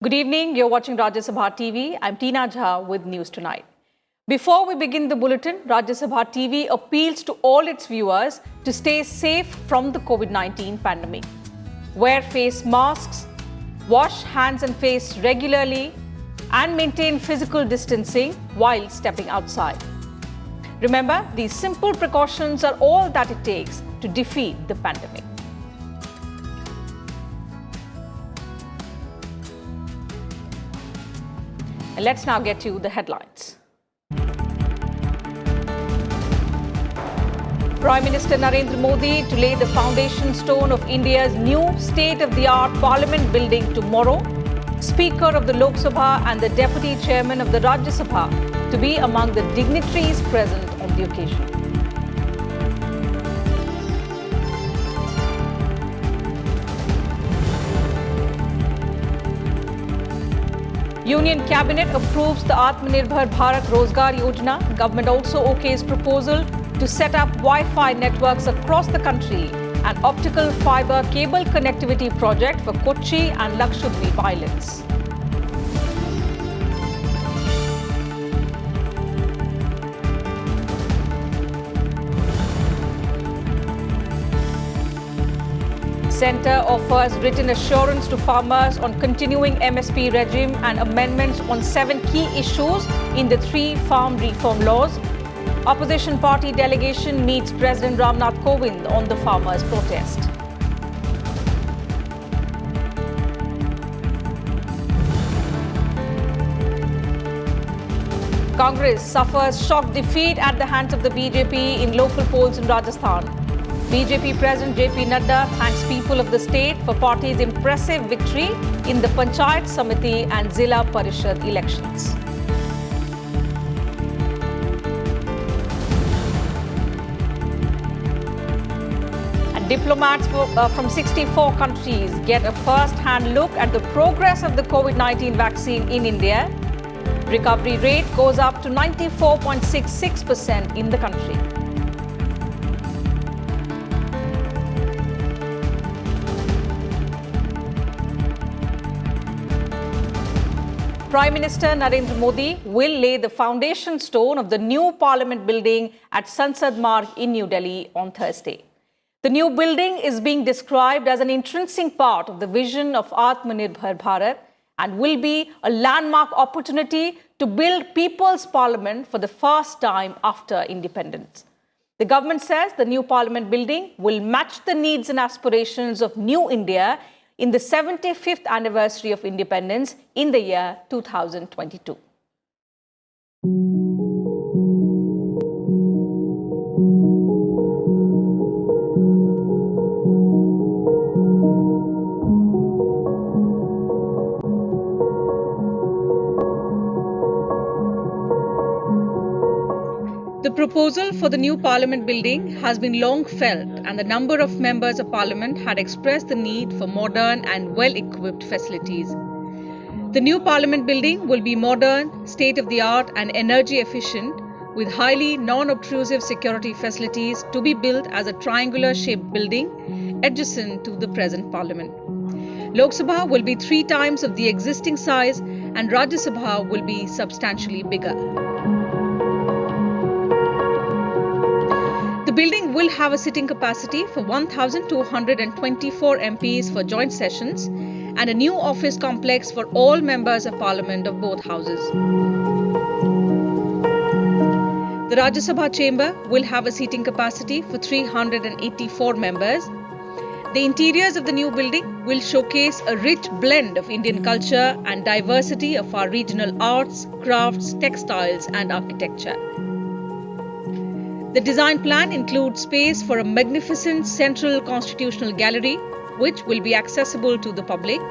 Good evening, you're watching Rajya Sabha TV. I'm Tina Jha with News Tonight. Before we begin the bulletin, Rajya Sabha TV appeals to all its viewers to stay safe from the COVID-19 pandemic. Wear face masks, wash hands and face regularly, and maintain physical distancing while stepping outside. Remember, these simple precautions are all that it takes to defeat the pandemic. And let's now get to the headlines. Prime Minister Narendra Modi to lay the foundation stone of India's new state-of-the-art parliament building tomorrow. Speaker of the Lok Sabha and the Deputy Chairman of the Rajya Sabha to be among the dignitaries present on the occasion. Union Cabinet approves the Atmanirbhar Bharat Rozgar Yojana. Government also okays proposal to set up Wi-Fi networks across the country and optical fibre cable connectivity project for Kochi and Lakshadweep Islands. Centre offers written assurance to farmers on continuing MSP regime and amendments on 7 key issues in the 3 farm reform laws. Opposition party delegation meets President Ramnath Kovind on the farmers' protest. Congress suffers shock defeat at the hands of the BJP in local polls in Rajasthan. BJP President JP Nadda thanks people of the state for party's impressive victory in the Panchayat Samiti and Zilla Parishad elections. And diplomats from 64 countries get a first-hand look at the progress of the COVID-19 vaccine in India. Recovery rate goes up to 94.66% in the country. Prime Minister Narendra Modi will lay the foundation stone of the new parliament building at Sansad Marg in New Delhi on Thursday. The new building is being described as an intrinsic part of the vision of Atmanirbhar Bharat and will be a landmark opportunity to build people's parliament for the first time after independence. The government says the new parliament building will match the needs and aspirations of New India in the 75th anniversary of independence in the year 2022. The proposal for the new parliament building has been long felt, and the number of members of parliament had expressed the need for modern and well-equipped facilities. The new parliament building will be modern, state-of-the-art and energy efficient, with highly non-obtrusive security facilities to be built as a triangular-shaped building adjacent to the present parliament. Lok Sabha will be 3 times of the existing size and Rajya Sabha will be substantially bigger. The building will have a sitting capacity for 1,224 MPs for joint sessions and a new office complex for all members of parliament of both houses. The Rajya Sabha chamber will have a seating capacity for 384 members. The interiors of the new building will showcase a rich blend of Indian culture and diversity of our regional arts, crafts, textiles and architecture. The design plan includes space for a magnificent central constitutional gallery, which will be accessible to the public.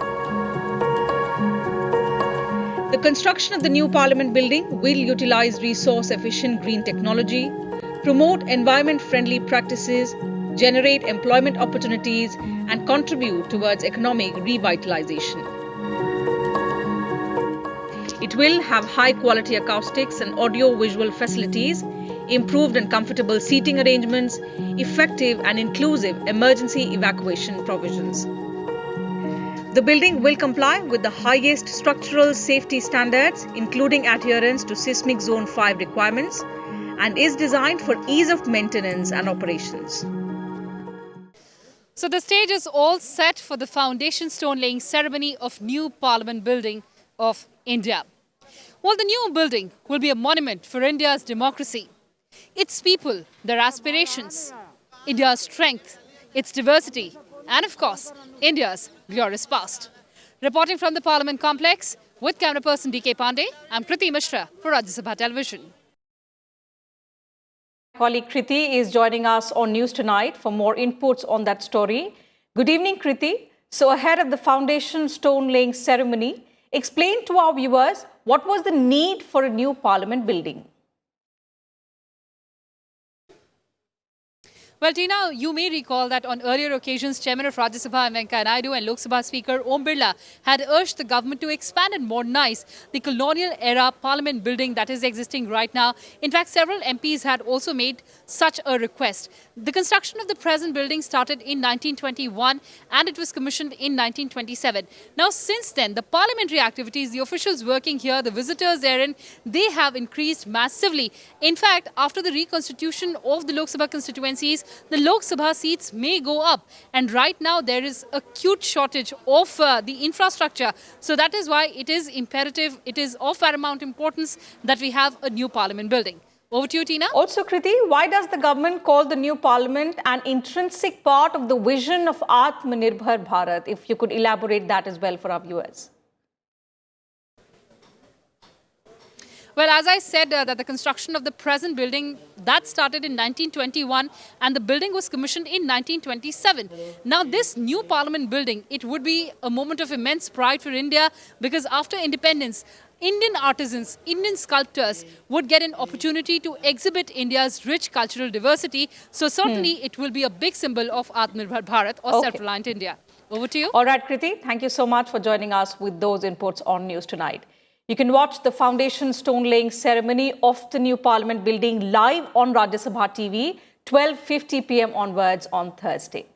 The construction of the new parliament building will utilize resource-efficient green technology, promote environment-friendly practices, generate employment opportunities, and contribute towards economic revitalization. It will have high-quality acoustics and audio-visual facilities, improved and comfortable seating arrangements, effective and inclusive emergency evacuation provisions. The building will comply with the highest structural safety standards, including adherence to seismic zone 5 requirements, and is designed for ease of maintenance and operations. So the stage is all set for the foundation stone laying ceremony of new Parliament building of India. Well, the new building will be a monument for India's democracy, its people, their aspirations, India's strength, its diversity, and of course, India's glorious past. Reporting from the Parliament complex with camera person DK Pandey, I'm Kriti Mishra for Rajya Sabha Television. Colleague Kriti is joining us on News Tonight for more inputs on that story. Good evening, Kriti. So ahead of the foundation stone laying ceremony, explain to our viewers what was the need for a new Parliament building. Well, Tina, you may recall that on earlier occasions, Chairman of Rajya Sabha Venkaiah Naidu and Lok Sabha Speaker Om Birla had urged the government to expand and modernize the colonial-era Parliament building that is existing right now. In fact, several MPs had also made such a request. The construction of the present building started in 1921 and it was commissioned in 1927. Now, since then, the parliamentary activities, the officials working here, the visitors therein, they have increased massively. In fact, after the reconstitution of the Lok Sabha constituencies, the Lok Sabha seats may go up, and right now there is acute shortage of the infrastructure. So that is why it is imperative, it is of paramount importance that we have a new Parliament building. Over to you, Tina. Also, Kriti, why does the government call the new Parliament an intrinsic part of the vision of Atmanirbhar Bharat? If you could elaborate that as well for our viewers. Well, as I said, that the construction of the present building, that started in 1921 and the building was commissioned in 1927. Now, this new Parliament building, it would be a moment of immense pride for India because after independence, Indian artisans, Indian sculptors would get an opportunity to exhibit India's rich cultural diversity. So certainly it will be a big symbol of Atmanirbhar Bharat or self-reliant India. Over to you. All right, Kriti, thank you so much for joining us with those inputs on News Tonight. You can watch the foundation stone laying ceremony of the new Parliament building live on Rajya Sabha TV, 12:50 p.m. onwards on Thursday.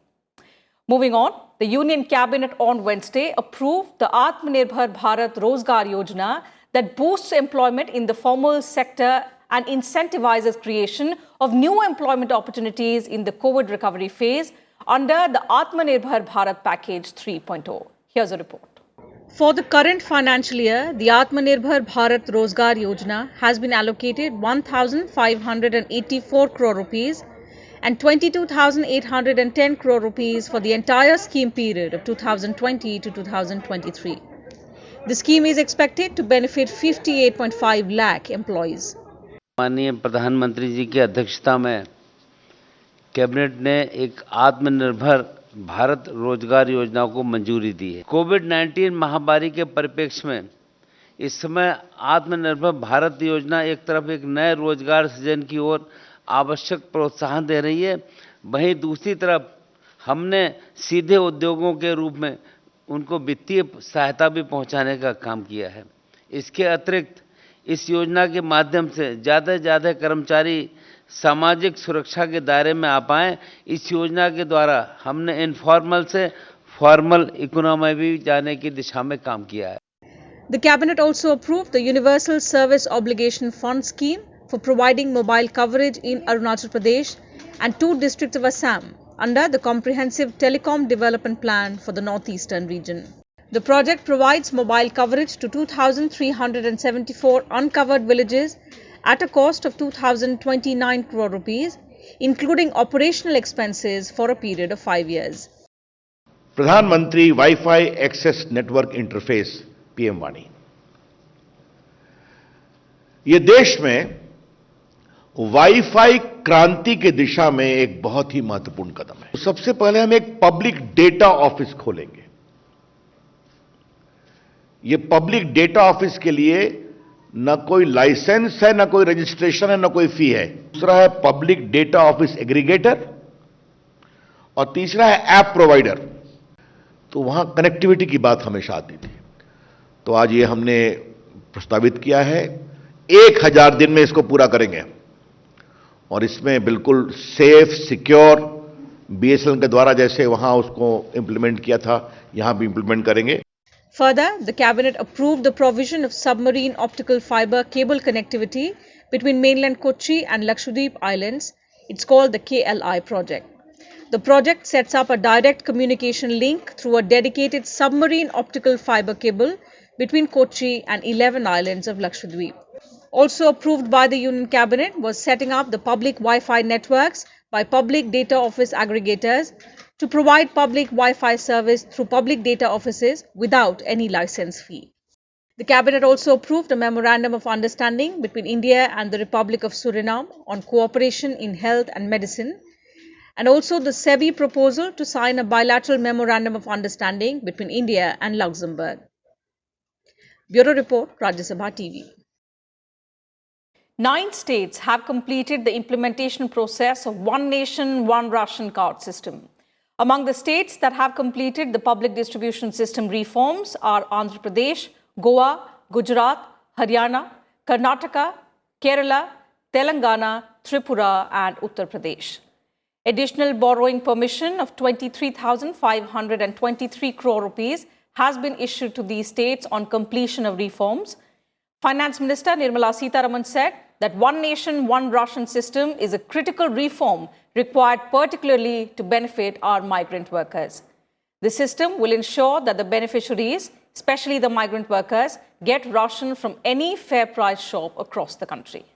Moving on, the Union Cabinet on Wednesday approved the Atmanirbhar Bharat Rozgar Yojana that boosts employment in the formal sector and incentivizes creation of new employment opportunities in the COVID recovery phase under the Atmanirbhar Bharat Package 3.0. Here's a report. For the current financial year, the Atmanirbhar Bharat Rozgar Yojana has been allocated 1,584 crore rupees and 22,810 crore rupees for the entire scheme period of 2020 to 2023. The scheme is expected to benefit 58.5 lakh employees. माननीय प्रधानमंत्री जी की अध्यक्षता में cabinet ने एक आत्मनिर्भर भारत रोजगार योजना को मंजूरी दी है। कोविड-19 महामारी के परिप्रेक्ष्य में इस समय आत्मनिर्भर भारत योजना एक तरफ एक नए रोजगार सृजन की ओर आवश्यक प्रोत्साहन दे रही है, वहीं दूसरी तरफ हमने सीधे उद्योगों के रूप में उनको वित्तीय सहायता भी पहुंचाने का काम किया है। इसके अतिरिक्त इस योजना के माध्यम से ज़्यादा से ज़्यादा कर्मचारी सामाजिक सुरक्षा के दायरे में आ पाएं, इस योजना के द्वारा हमने इनफॉर्मल से फॉर्मल इकोनॉमी में भी जाने की दिशा में काम किया है। The cabinet also approved the Universal Service Obligation Fund scheme for providing mobile coverage in Arunachal Pradesh and 2 districts of Assam under the Comprehensive Telecom Development Plan for the Northeastern region. The project provides mobile coverage to 2,374 uncovered villages at a cost of 2,029 crore rupees, including operational expenses for a period of 5 years. प्रधानमंत्री wifi access network interface PM Vani, ये देश में wifi क्रांति के दिशा में एक बहुत ही महत्वपूर्ण कदम है। सबसे पहले हम एक पब्लिक डेटा ऑफिस खोलेंगे। ये पब्लिक डेटा ऑफिस के लिए न कोई लाइसेंस है, न कोई रजिस्ट्रेशन है, न कोई फी है। दूसरा है पब्लिक डेटा ऑफिस एग्रीगेटर और तीसरा है ऐप प्रोवाइडर। तो वहां कनेक्टिविटी की बात हमेशा आती थी, तो आज ये हमने प्रस्तावित किया है। 1000 दिन में इसको पूरा करेंगे और इसमें बिल्कुल सेफ, सिक्योर बीएसएनएल के द्वारा जैसे वहां उसको इंप्लीमेंट किया था, यहां भी इंप्लीमेंट करेंगे। Further, the Cabinet approved the provision of submarine optical fiber cable connectivity between mainland Kochi and Lakshadweep Islands. It's called the KLI project. The project sets up a direct communication link through a dedicated submarine optical fiber cable between Kochi and 11 islands of Lakshadweep. Also approved by the Union Cabinet was setting up the public Wi-Fi networks by public data office aggregators to provide public Wi-Fi service through public data offices without any license fee. The Cabinet also approved a Memorandum of Understanding between India and the Republic of Suriname on cooperation in health and medicine, and also the SEBI proposal to sign a bilateral Memorandum of Understanding between India and Luxembourg. Bureau Report, Rajya Sabha TV. 9 states have completed the implementation process of One Nation, One Ration card system. Among the states that have completed the public distribution system reforms are Andhra Pradesh, Goa, Gujarat, Haryana, Karnataka, Kerala, Telangana, Tripura and Uttar Pradesh. Additional borrowing permission of 23,523 crore rupees has been issued to these states on completion of reforms. Finance Minister Nirmala Sitharaman said that One Nation, One Ration system is a critical reform required particularly to benefit our migrant workers. The system will ensure that the beneficiaries, especially the migrant workers, get ration from any fair price shop across the country.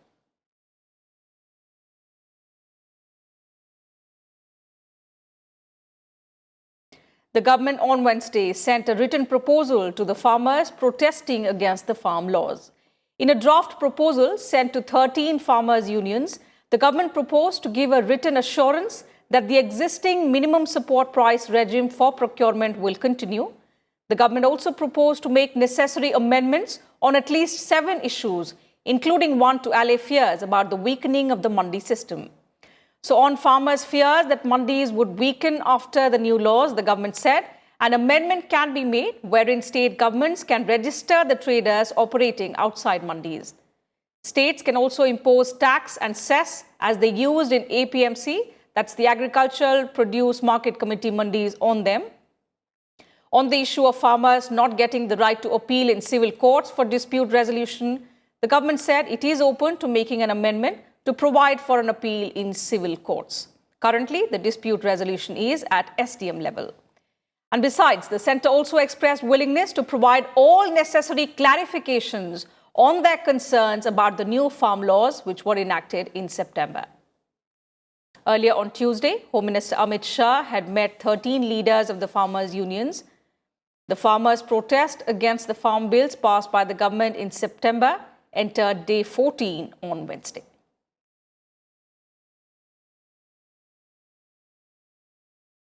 The government on Wednesday sent a written proposal to the farmers protesting against the farm laws. In a draft proposal sent to 13 farmers' unions, the government proposed to give a written assurance that the existing minimum support price regime for procurement will continue. The government also proposed to make necessary amendments on at least 7 issues, including one to allay fears about the weakening of the mandi system. So on farmers' fears that mandis would weaken after the new laws, the government said an amendment can be made wherein state governments can register the traders operating outside mandis. States can also impose tax and cess as they used in APMC, that's the Agricultural Produce Market Committee mandis, on them. On the issue of farmers not getting the right to appeal in civil courts for dispute resolution, the government said it is open to making an amendment to provide for an appeal in civil courts. Currently, the dispute resolution is at SDM level. And besides, the centre also expressed willingness to provide all necessary clarifications on their concerns about the new farm laws which were enacted in September. Earlier on Tuesday, Home Minister Amit Shah had met 13 leaders of the farmers' unions. The farmers' protest against the farm bills passed by the government in September entered day 14 on Wednesday.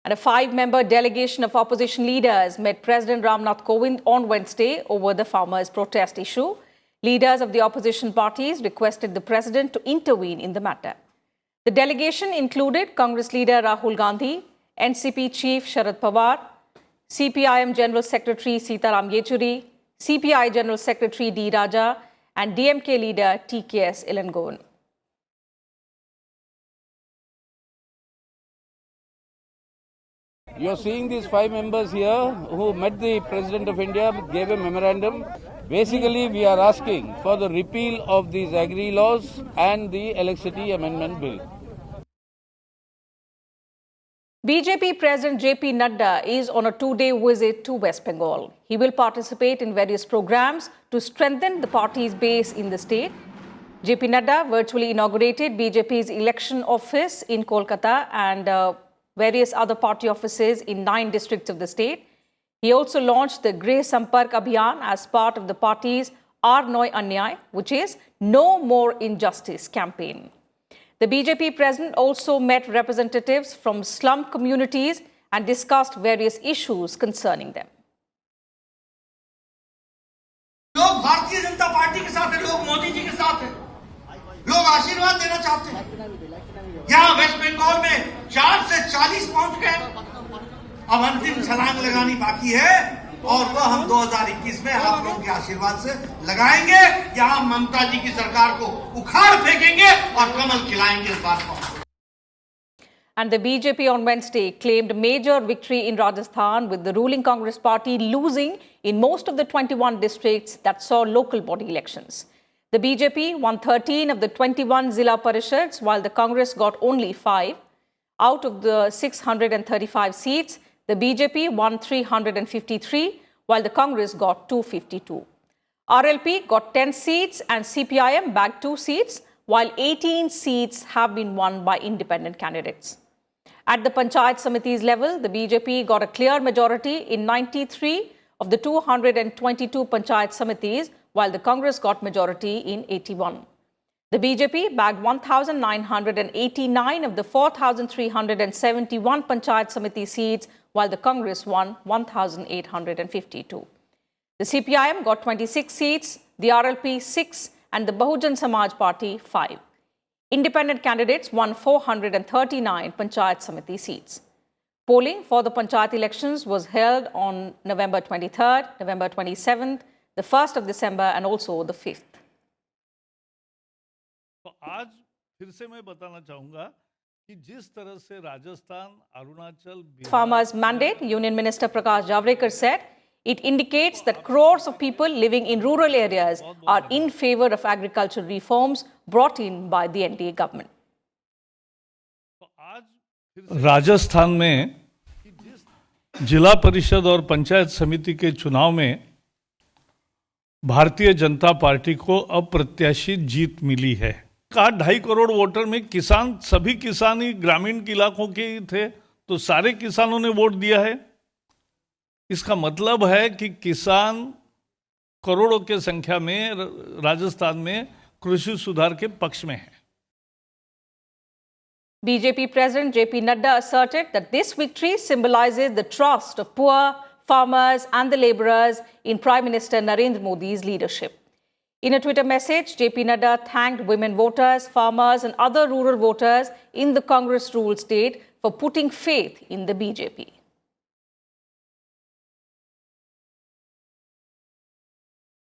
And a 5-member delegation of opposition leaders met President Ramnath Kovind on Wednesday over the farmers' protest issue. Leaders of the opposition parties requested the president to intervene in the matter. The delegation included Congress leader Rahul Gandhi, NCP chief Sharad Pawar, CPIM General Secretary Sitaram Yechuri, CPI General Secretary D. Raja, and DMK leader TKS Ilangovan. You are seeing these 5 members here who met the President of India, gave a memorandum. Basically, we are asking for the repeal of these agri laws and the Electricity Amendment Bill. BJP President JP Nadda is on a 2-day visit to West Bengal. He will participate in various programs to strengthen the party's base in the state. JP Nadda virtually inaugurated BJP's election office in Kolkata and various other party offices in 9 districts of the state. He also launched the Greh Sampark Abhiyan as part of the party's Aar Noi Anyay, which is No More Injustice campaign. The BJP president also met representatives from slum communities and discussed various issues concerning them. लोग Bharatiya Janata party के साथ हैं, लोग मोदी जी के साथ हैं, लोग आशीर्वाद देना चाहते हैं। यहाँ वेस्ट बंगाल में 4 से 40 पहुंच गए, अब अंतिम छलांग लगानी बाकी है और वह हम 2021 में आप लोगों के आशीर्वाद से लगाएंगे। यहाँ ममता जी की सरकार को उखाड़ फेंकेंगे और कमल खिलाएंगे इस बात को। And the BJP on Wednesday claimed a major victory in Rajasthan, with the ruling Congress party losing in most of the 21 districts that saw local body elections. The BJP won 13 of the 21 Zilla Parishads, while the Congress got only 5. Out of the 635 seats, the BJP won 353, while the Congress got 252. RLP got 10 seats and CPIM bagged 2 seats, while 18 seats have been won by independent candidates. At the Panchayat Samitis level, the BJP got a clear majority in 93 of the 222 Panchayat Samitis, while the Congress got majority in 81. The BJP bagged 1,989 of the 4,371 Panchayat Samiti seats, while the Congress won 1,852. The CPIM got 26 seats, the RLP 6, and the Bahujan Samaj Party 5. Independent candidates won 439 Panchayat Samiti seats. Polling for the Panchayat elections was held on November 23rd, November 27th, the 1st of December and also the 5th. तो आज फिर से मैं बताना चाहूंगा कि जिस तरह से Rajasthan, Arunachal, Farmers' mandate, Union Minister Prakash Javadekar said, it indicates that crores of people living in rural areas are in favor of agricultural reforms brought in by the NDA government. Rajasthan में जिला परिषद और पंचायत समिति के चुनाव में भारतीय जनता पार्टी को अप्रत्याशित जीत मिली है। 2.5 करोड़ वोटर में किसान, सभी किसान ही ग्रामीण इलाकों के ही थे, तो सारे किसानों ने वोट दिया है। इसका मतलब है कि किसान करोड़ों के संख्या में राजस्थान में कृषि सुधार के पक्ष में है। BJP President JP Nadda asserted that this victory symbolizes the trust of poor, farmers and the laborers in Prime Minister Narendra Modi's leadership. In a Twitter message, JP Nadda thanked women voters, farmers and other rural voters in the Congress-ruled state for putting faith in the BJP.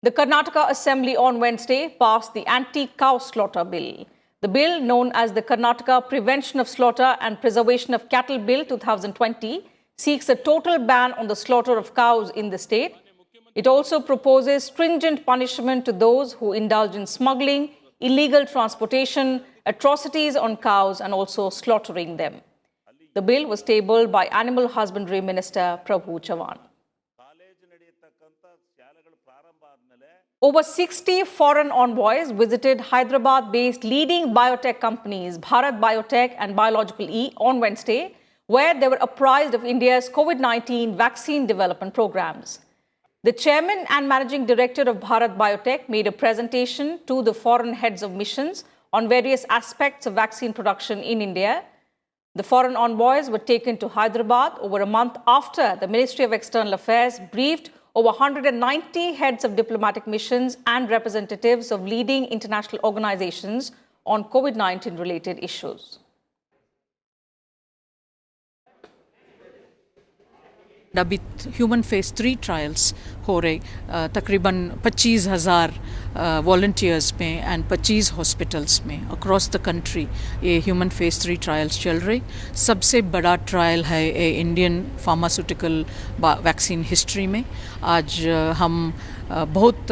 The Karnataka Assembly on Wednesday passed the Anti-Cow Slaughter Bill. The bill, known as the Karnataka Prevention of Slaughter and Preservation of Cattle Bill 2020, seeks a total ban on the slaughter of cows in the state. It also proposes stringent punishment to those who indulge in smuggling, illegal transportation, atrocities on cows and also slaughtering them. The bill was tabled by Animal Husbandry Minister Prabhu Chavan. Over 60 foreign envoys visited Hyderabad-based leading biotech companies Bharat Biotech and Biological E on Wednesday, where they were apprised of India's COVID-19 vaccine development programs. The chairman and managing director of Bharat Biotech made a presentation to the foreign heads of missions on various aspects of vaccine production in India. The foreign envoys were taken to Hyderabad over a month after the Ministry of External Affairs briefed over 190 heads of diplomatic missions and representatives of leading international organizations on COVID-19 related issues. अभी human phase 3 trials हो रहे तकरीबन 25,000 volunteers में and 25 hospitals में across the country ये human phase 3 trials चल रहे। सबसे बड़ा ट्रायल है ये इंडियन फार्मास्यूटिकल वैक्सीन हिस्ट्री में। आज हम बहुत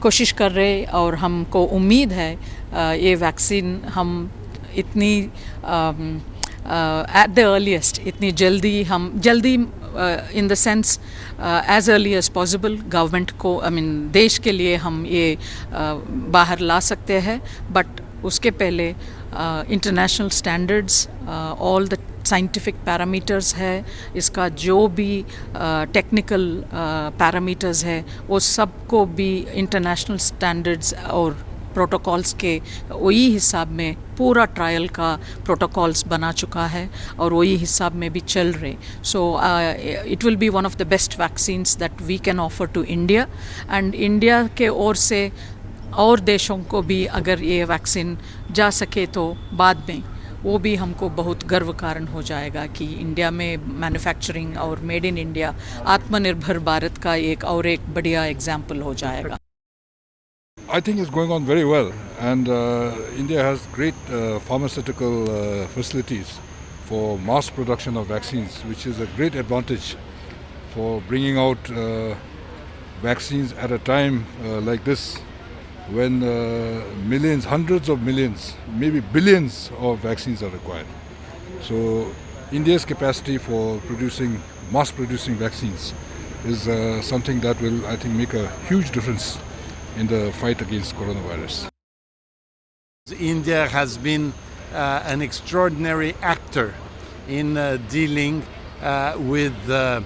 कोशिश कर रहे और हमको उम्मीद है ये वैक्सीन हम इतनी at the earliest इतनी जल्दी in the sense as early as possible government को देश के लिए हम ये बाहर ला सकते हैं, बट उसके पहले international standards all the scientific parameters है, इसका जो भी टेक्निकल पैरामीटर्स है वो सबको भी इंटरनेशनल स्टैंडर्ड्स और प्रोटोकॉल्स के वही हिसाब में पूरा ट्रायल का प्रोटोकॉल्स बना चुका है और वही हिसाब में भी चल रहे। So it will be one of the best vaccines that we can offer to India and India के ओर से और देशों को भी अगर ये वैक्सीन जा सके तो बाद में वो भी हमको बहुत गर्व कारण हो जाएगा कि इंडिया में मैन्युफैक्चरिंग और मेड इन इंडिया आत्मनिर्भर भारत का एक बढ़िया एग्जाम्पल हो जाएगा। I think it's going on very well, and India has great pharmaceutical facilities for mass production of vaccines, which is a great advantage for bringing out vaccines at a time like this, when millions, hundreds of millions, maybe billions of vaccines are required. So India's capacity for mass producing vaccines is something that will, I think, make a huge difference in the fight against coronavirus. India has been an extraordinary actor in dealing with the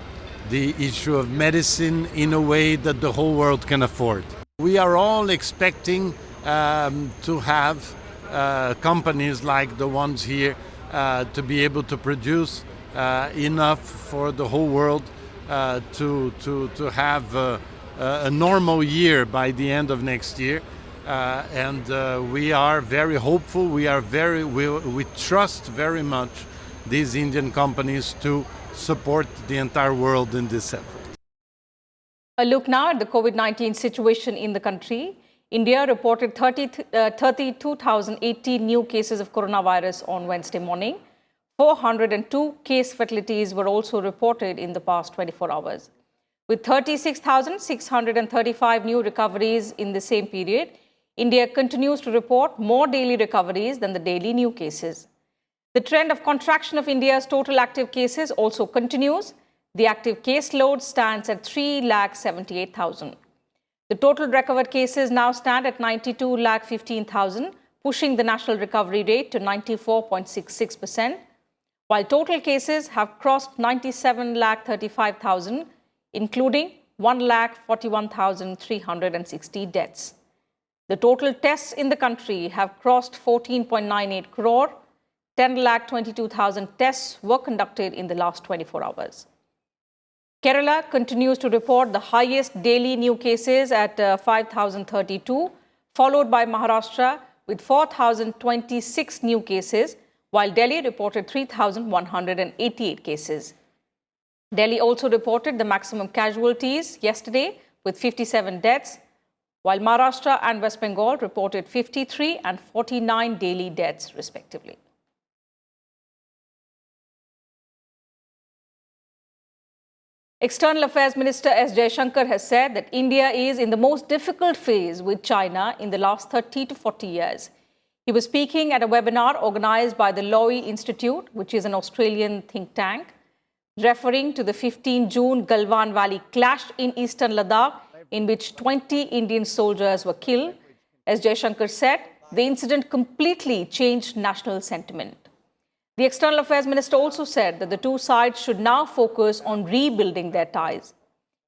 issue of medicine in a way that the whole world can afford. We are all expecting to have companies like the ones here to be able to produce enough for the whole world to have a normal year by the end of next year. And we are very hopeful. We trust very much these Indian companies to support the entire world in this effort. A look now at the COVID-19 situation in the country. India reported 32,080 new cases of coronavirus on Wednesday morning. 402 case fatalities were also reported in the past 24 hours. With 36,635 new recoveries in the same period, India continues to report more daily recoveries than the daily new cases. The trend of contraction of India's total active cases also continues. The active case load stands at 3,78,000. The total recovered cases now stand at 92,15,000, pushing the national recovery rate to 94.66%, while total cases have crossed 97,35,000, including 1,41,360 deaths. The total tests in the country have crossed 14.98 crore. 10,22,000 tests were conducted in the last 24 hours. Kerala continues to report the highest daily new cases at 5,032, followed by Maharashtra with 4,026 new cases, while Delhi reported 3,188 cases. Delhi also reported the maximum casualties yesterday with 57 deaths, while Maharashtra and West Bengal reported 53 and 49 daily deaths, respectively. External Affairs Minister S. Jaishankar has said that India is in the most difficult phase with China in the last 30 to 40 years. He was speaking at a webinar organized by the Lowy Institute, which is an Australian think tank, referring to the 15 June Galwan Valley clash in eastern Ladakh, in which 20 Indian soldiers were killed. As Jaishankar said, the incident completely changed national sentiment. The External Affairs Minister also said that the two sides should now focus on rebuilding their ties.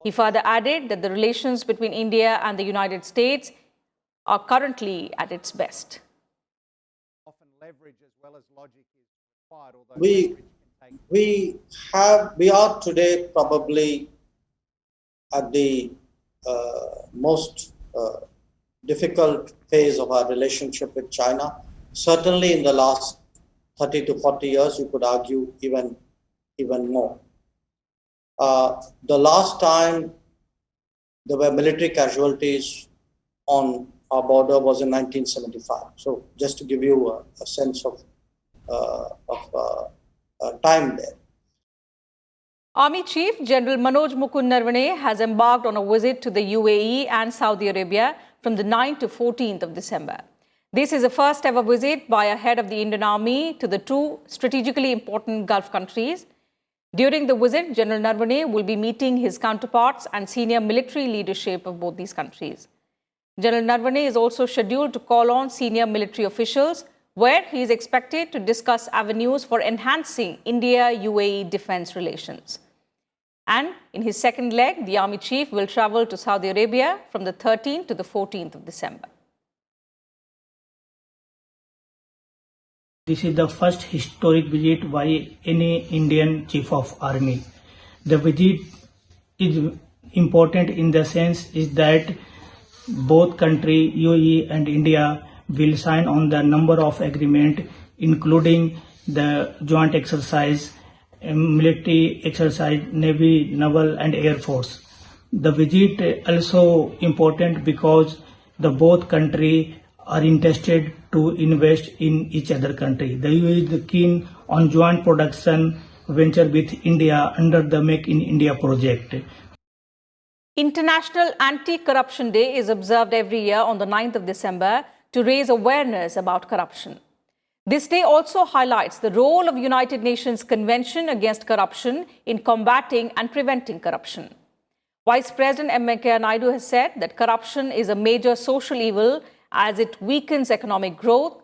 He further added that the relations between India and the United States are currently at its best. We are today probably at the most difficult phase of our relationship with China. Certainly in the last 30 to 40 years, you could argue even more. The last time there were military casualties on our border was in 1975. So just to give you a sense of time there. Army Chief General Manoj Mukund Narvane has embarked on a visit to the UAE and Saudi Arabia from the 9th to 14th of December. This is the first ever visit by a head of the Indian Army to the two strategically important Gulf countries. During the visit, General Narvane will be meeting his counterparts and senior military leadership of both these countries. General Narvane is also scheduled to call on senior military officials, where he is expected to discuss avenues for enhancing India-UAE defense relations. And in his second leg, the Army Chief will travel to Saudi Arabia from the 13th to the 14th of December. This is the first historic visit by any Indian Chief of Army. The visit is important in the sense is that both countries, UAE and India, will sign on the number of agreements, including the joint exercise, military exercise, Navy, Naval and Air Force. The visit also important because the both countries are interested to invest in each other country. The EU is keen on joint production venture with India under the Make in India project. International Anti-Corruption Day is observed every year on the 9th of December to raise awareness about corruption. This day also highlights the role of United Nations Convention Against Corruption in combating and preventing corruption. Vice President M. Venkaiah Naidu has said that corruption is a major social evil as it weakens economic growth.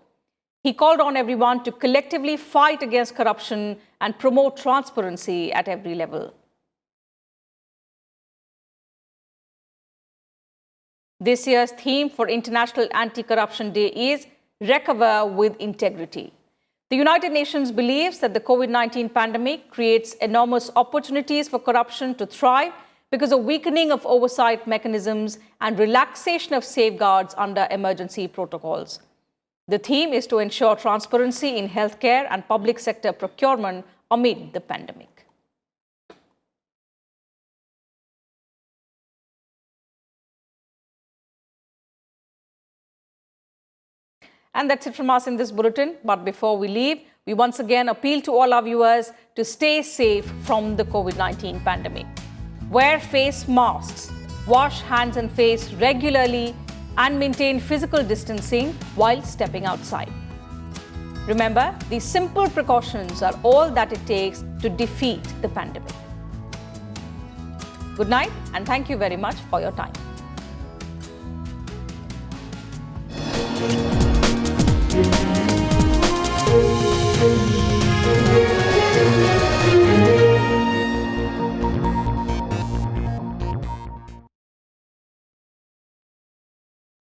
He called on everyone to collectively fight against corruption and promote transparency at every level. This year's theme for International Anti-Corruption Day is Recover with Integrity. The United Nations believes that the COVID-19 pandemic creates enormous opportunities for corruption to thrive because of weakening of oversight mechanisms and relaxation of safeguards under emergency protocols. The theme is to ensure transparency in healthcare and public sector procurement amid the pandemic. And that's it from us in this bulletin. But before we leave, we once again appeal to all our viewers to stay safe from the COVID-19 pandemic. Wear face masks, wash hands and face regularly, and maintain physical distancing while stepping outside. Remember, these simple precautions are all that it takes to defeat the pandemic. Good night, and thank you very much for your time.